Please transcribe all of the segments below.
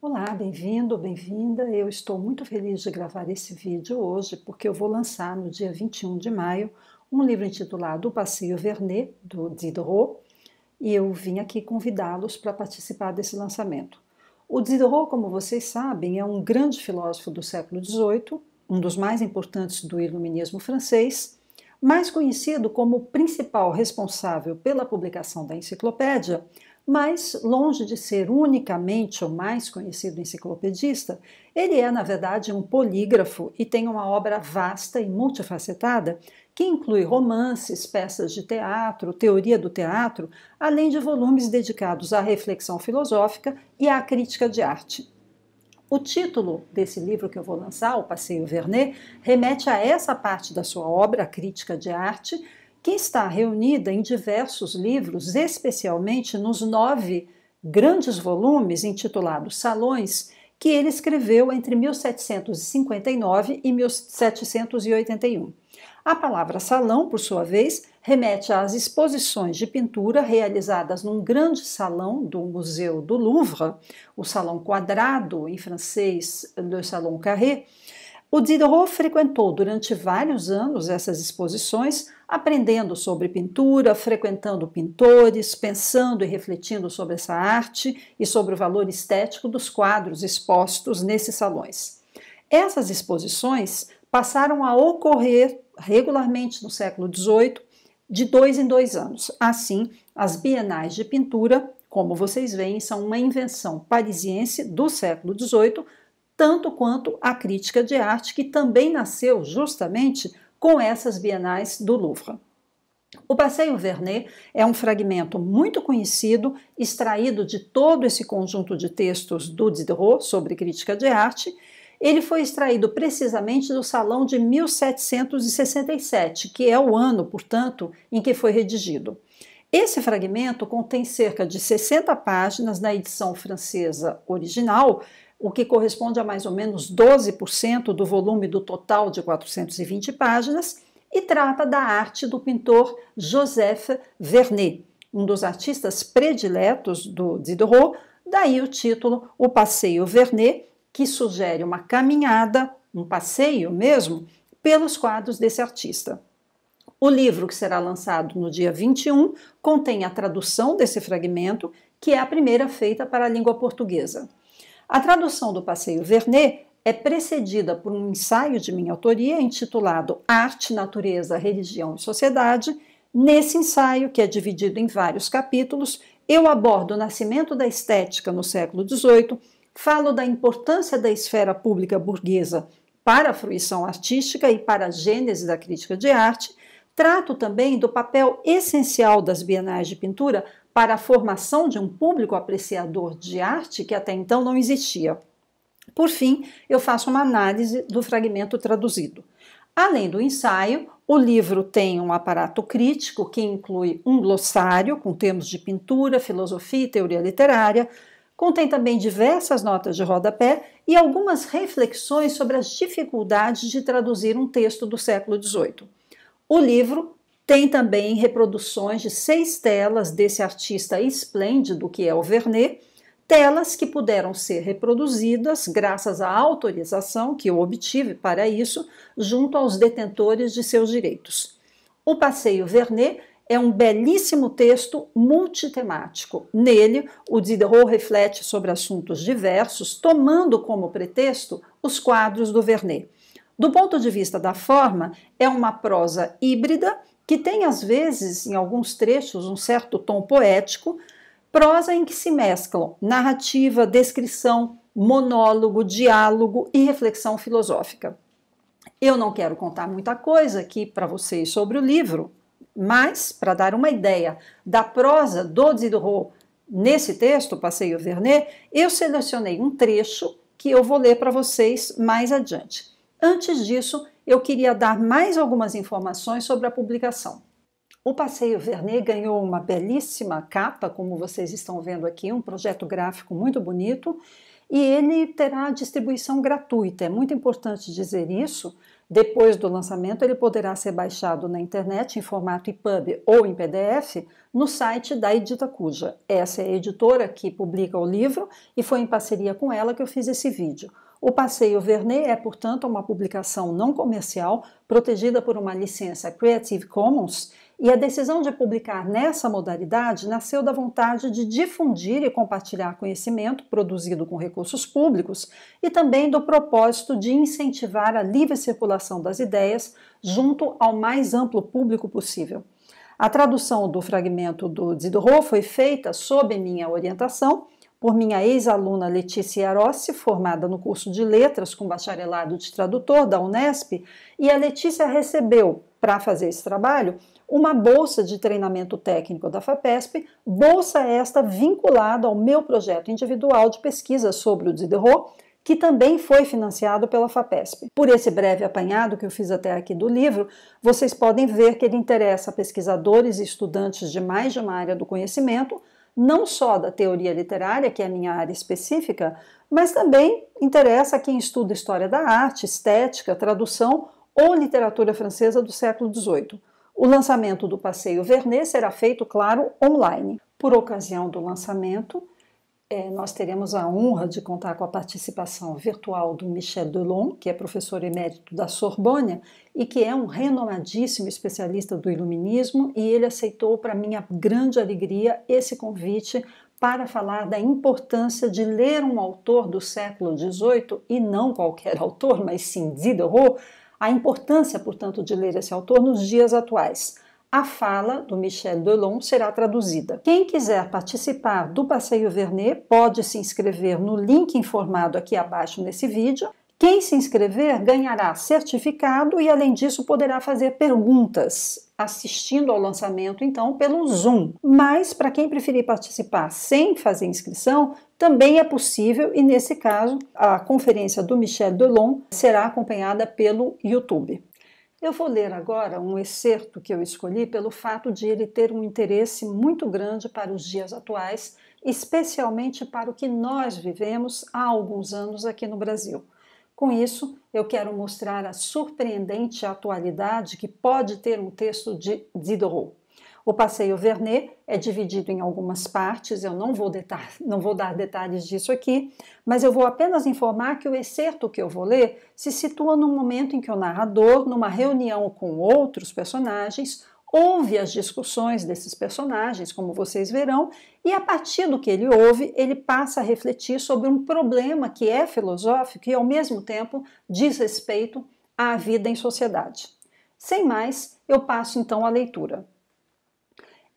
Olá, bem-vindo, bem-vinda. Eu estou muito feliz de gravar esse vídeo hoje porque eu vou lançar no dia 21 de maio um livro intitulado O Passeio Vernet, do Diderot, e eu vim aqui convidá-los para participar desse lançamento. O Diderot, como vocês sabem, é um grande filósofo do século XVIII, um dos mais importantes do iluminismo francês, mais conhecido como o principal responsável pela publicação da enciclopédia, mas, longe de ser unicamente o mais conhecido enciclopedista, ele é, na verdade, um polígrafo e tem uma obra vasta e multifacetada que inclui romances, peças de teatro, teoria do teatro, além de volumes dedicados à reflexão filosófica e à crítica de arte. O título desse livro que eu vou lançar, O Passeio Vernet, remete a essa parte da sua obra, a crítica de arte, que está reunida em diversos livros, especialmente nos 9 grandes volumes intitulados Salões, que ele escreveu entre 1759 e 1781. A palavra salão, por sua vez, remete às exposições de pintura realizadas num grande salão do Museu do Louvre, o Salão Quadrado, em francês, Le Salon Carré. O Diderot frequentou durante vários anos essas exposições, aprendendo sobre pintura, frequentando pintores, pensando e refletindo sobre essa arte e sobre o valor estético dos quadros expostos nesses salões. Essas exposições passaram a ocorrer regularmente no século XVIII, de 2 em 2 anos. Assim, as bienais de pintura, como vocês veem, são uma invenção parisiense do século XVIII, tanto quanto a crítica de arte, que também nasceu justamente com essas bienais do Louvre. O Passeio Vernet é um fragmento muito conhecido, extraído de todo esse conjunto de textos do Diderot sobre crítica de arte. Ele foi extraído precisamente do Salão de 1767, que é o ano, portanto, em que foi redigido. Esse fragmento contém cerca de 60 páginas na edição francesa original, o que corresponde a mais ou menos 12% do volume do total de 420 páginas, e trata da arte do pintor Joseph Vernet, um dos artistas prediletos do Diderot, daí o título O Passeio Vernet, que sugere uma caminhada, um passeio mesmo, pelos quadros desse artista. O livro, que será lançado no dia 21, contém a tradução desse fragmento, que é a primeira feita para a língua portuguesa. A tradução do Passeio Vernet é precedida por um ensaio de minha autoria intitulado Arte, Natureza, Religião e Sociedade. Nesse ensaio, que é dividido em vários capítulos, eu abordo o nascimento da estética no século XVIII, falo da importância da esfera pública burguesa para a fruição artística e para a gênese da crítica de arte, trato também do papel essencial das bienais de pintura para a formação de um público apreciador de arte que até então não existia. Por fim, eu faço uma análise do fragmento traduzido. Além do ensaio, o livro tem um aparato crítico que inclui um glossário com termos de pintura, filosofia e teoria literária, contém também diversas notas de rodapé e algumas reflexões sobre as dificuldades de traduzir um texto do século XVIII. O livro tem também reproduções de 6 telas desse artista esplêndido que é o Vernet, telas que puderam ser reproduzidas graças à autorização que eu obtive para isso junto aos detentores de seus direitos. O Passeio Vernet é um belíssimo texto multitemático. Nele, o Diderot reflete sobre assuntos diversos, tomando como pretexto os quadros do Vernet. Do ponto de vista da forma, é uma prosa híbrida que tem, às vezes, em alguns trechos, um certo tom poético, prosa em que se mesclam narrativa, descrição, monólogo, diálogo e reflexão filosófica. Eu não quero contar muita coisa aqui para vocês sobre o livro, mas, para dar uma ideia da prosa do Diderot nesse texto, Passeio Vernet, eu selecionei um trecho que eu vou ler para vocês mais adiante. Antes disso, eu queria dar mais algumas informações sobre a publicação. O Passeio Vernet ganhou uma belíssima capa, como vocês estão vendo aqui, um projeto gráfico muito bonito, e ele terá distribuição gratuita. É muito importante dizer isso, Depois do lançamento, ele poderá ser baixado na internet em formato EPUB ou em PDF no site da Edita Cuja. Essa é a editora que publica o livro e foi em parceria com ela que eu fiz esse vídeo. O Passeio Vernet é, portanto, uma publicação não comercial protegida por uma licença Creative Commons, e a decisão de publicar nessa modalidade nasceu da vontade de difundir e compartilhar conhecimento produzido com recursos públicos e também do propósito de incentivar a livre circulação das ideias junto ao mais amplo público possível. A tradução do fragmento do Diderot foi feita sob minha orientação por minha ex-aluna Letícia Arossi, formada no curso de Letras com bacharelado de tradutor da Unesp, e a Letícia recebeu, para fazer esse trabalho, uma bolsa de treinamento técnico da FAPESP, bolsa esta vinculada ao meu projeto individual de pesquisa sobre o Diderot, que também foi financiado pela FAPESP. Por esse breve apanhado que eu fiz até aqui do livro, vocês podem ver que ele interessa a pesquisadores e estudantes de mais de uma área do conhecimento, não só da teoria literária, que é a minha área específica, mas também interessa a quem estuda história da arte, estética, tradução ou literatura francesa do século XVIII. O lançamento do Passeio Vernet será feito, claro, online. Por ocasião do lançamento, nós teremos a honra de contar com a participação virtual do Michel Delon, que é professor emérito da Sorbonne e que é um renomadíssimo especialista do iluminismo, e ele aceitou, para minha grande alegria, esse convite para falar da importância de ler um autor do século XVIII, e não qualquer autor, mas sim Diderot, a importância, portanto, de ler esse autor nos dias atuais. A fala do Michel Delon será traduzida. Quem quiser participar do Passeio Vernet pode se inscrever no link informado aqui abaixo nesse vídeo. Quem se inscrever ganhará certificado e, além disso, poderá fazer perguntas assistindo ao lançamento, então, pelo Zoom. Mas, para quem preferir participar sem fazer inscrição, também é possível, e nesse caso, a conferência do Michel Delon será acompanhada pelo YouTube. Eu vou ler agora um excerto que eu escolhi pelo fato de ele ter um interesse muito grande para os dias atuais, especialmente para o que nós vivemos há alguns anos aqui no Brasil. Com isso, eu quero mostrar a surpreendente atualidade que pode ter um texto de Diderot. O Passeio Vernet é dividido em algumas partes, eu não vou dar detalhes disso aqui, mas eu vou apenas informar que o excerto que eu vou ler se situa no momento em que o narrador, numa reunião com outros personagens, ouve as discussões desses personagens, como vocês verão, e a partir do que ele ouve, ele passa a refletir sobre um problema que é filosófico e, ao mesmo tempo, diz respeito à vida em sociedade. Sem mais, eu passo então à leitura.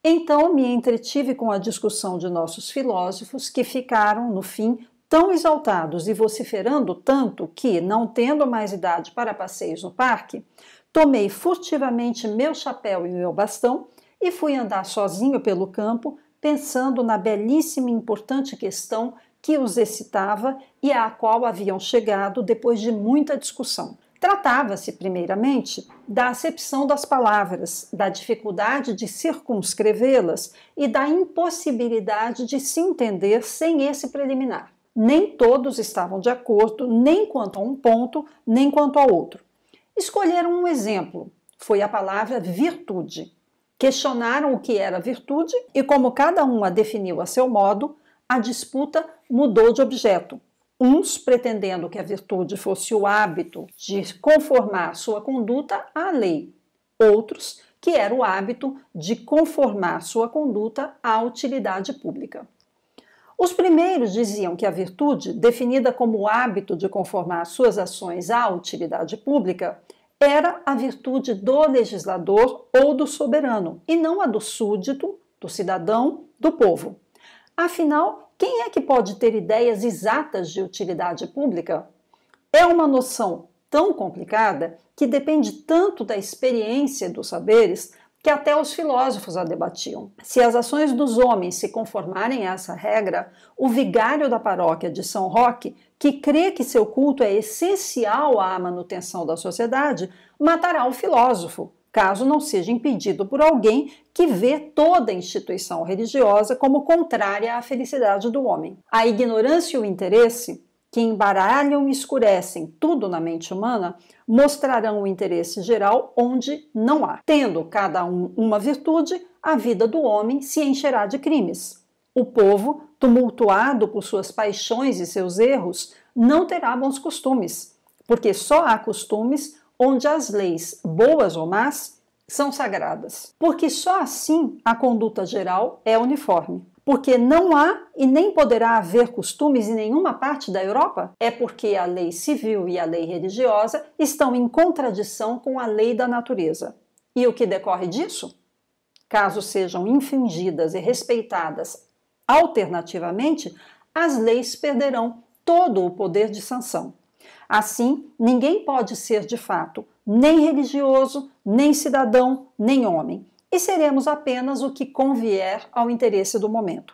Então me entretive com a discussão de nossos filósofos, que ficaram, no fim, tão exaltados e vociferando tanto que, não tendo mais idade para passeios no parque, tomei furtivamente meu chapéu e meu bastão e fui andar sozinho pelo campo, pensando na belíssima e importante questão que os excitava e à qual haviam chegado depois de muita discussão. Tratava-se, primeiramente, da acepção das palavras, da dificuldade de circunscrevê-las e da impossibilidade de se entender sem esse preliminar. Nem todos estavam de acordo, nem quanto a um ponto, nem quanto ao outro. Escolheram um exemplo, foi a palavra virtude. Questionaram o que era virtude e, como cada um a definiu a seu modo, a disputa mudou de objeto. Uns pretendendo que a virtude fosse o hábito de conformar sua conduta à lei, outros que era o hábito de conformar sua conduta à utilidade pública. Os primeiros diziam que a virtude, definida como o hábito de conformar suas ações à utilidade pública, era a virtude do legislador ou do soberano, e não a do súdito, do cidadão, do povo. Afinal, quem é que pode ter ideias exatas de utilidade pública? É uma noção tão complicada que depende tanto da experiência dos saberes que até os filósofos a debatiam. Se as ações dos homens se conformarem a essa regra, o vigário da paróquia de São Roque, que crê que seu culto é essencial à manutenção da sociedade, matará o filósofo, caso não seja impedido por alguém que vê toda a instituição religiosa como contrária à felicidade do homem. A ignorância e o interesse, que embaralham e escurecem tudo na mente humana, mostrarão o interesse geral onde não há. Tendo cada um uma virtude, a vida do homem se encherá de crimes. O povo, tumultuado por suas paixões e seus erros, não terá bons costumes, porque só há costumes onde as leis, boas ou más, são sagradas. Porque só assim a conduta geral é uniforme. Porque não há e nem poderá haver costumes em nenhuma parte da Europa? É porque a lei civil e a lei religiosa estão em contradição com a lei da natureza. E o que decorre disso? Caso sejam infringidas e respeitadas alternativamente, as leis perderão todo o poder de sanção. Assim, ninguém pode ser de fato nem religioso, nem cidadão, nem homem. E seremos apenas o que convier ao interesse do momento.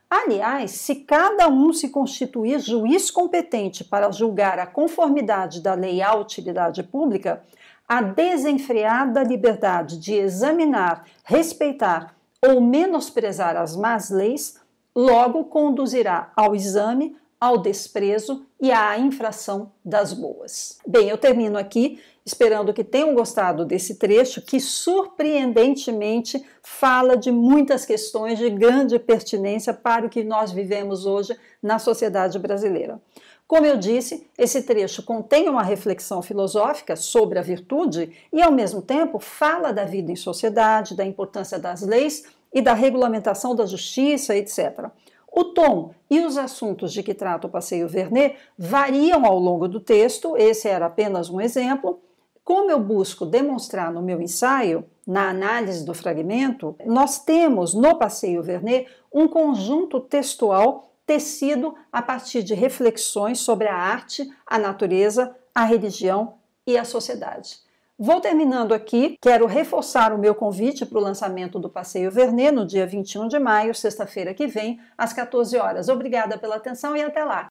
Aliás, se cada um se constituir juiz competente para julgar a conformidade da lei à utilidade pública, a desenfreada liberdade de examinar, respeitar ou menosprezar as más leis logo conduzirá ao exame, ao desprezo e à infração das boas. Bem, eu termino aqui, esperando que tenham gostado desse trecho que surpreendentemente fala de muitas questões de grande pertinência para o que nós vivemos hoje na sociedade brasileira. Como eu disse, esse trecho contém uma reflexão filosófica sobre a virtude e, ao mesmo tempo, fala da vida em sociedade, da importância das leis e da regulamentação da justiça, etc. O tom e os assuntos de que trata o Passeio Vernet variam ao longo do texto, esse era apenas um exemplo. Como eu busco demonstrar no meu ensaio, na análise do fragmento, nós temos no Passeio Vernet um conjunto textual tecido a partir de reflexões sobre a arte, a natureza, a religião e a sociedade. Vou terminando aqui, quero reforçar o meu convite para o lançamento do Passeio Vernet no dia 21 de maio, sexta-feira que vem, às 14 horas. Obrigada pela atenção e até lá!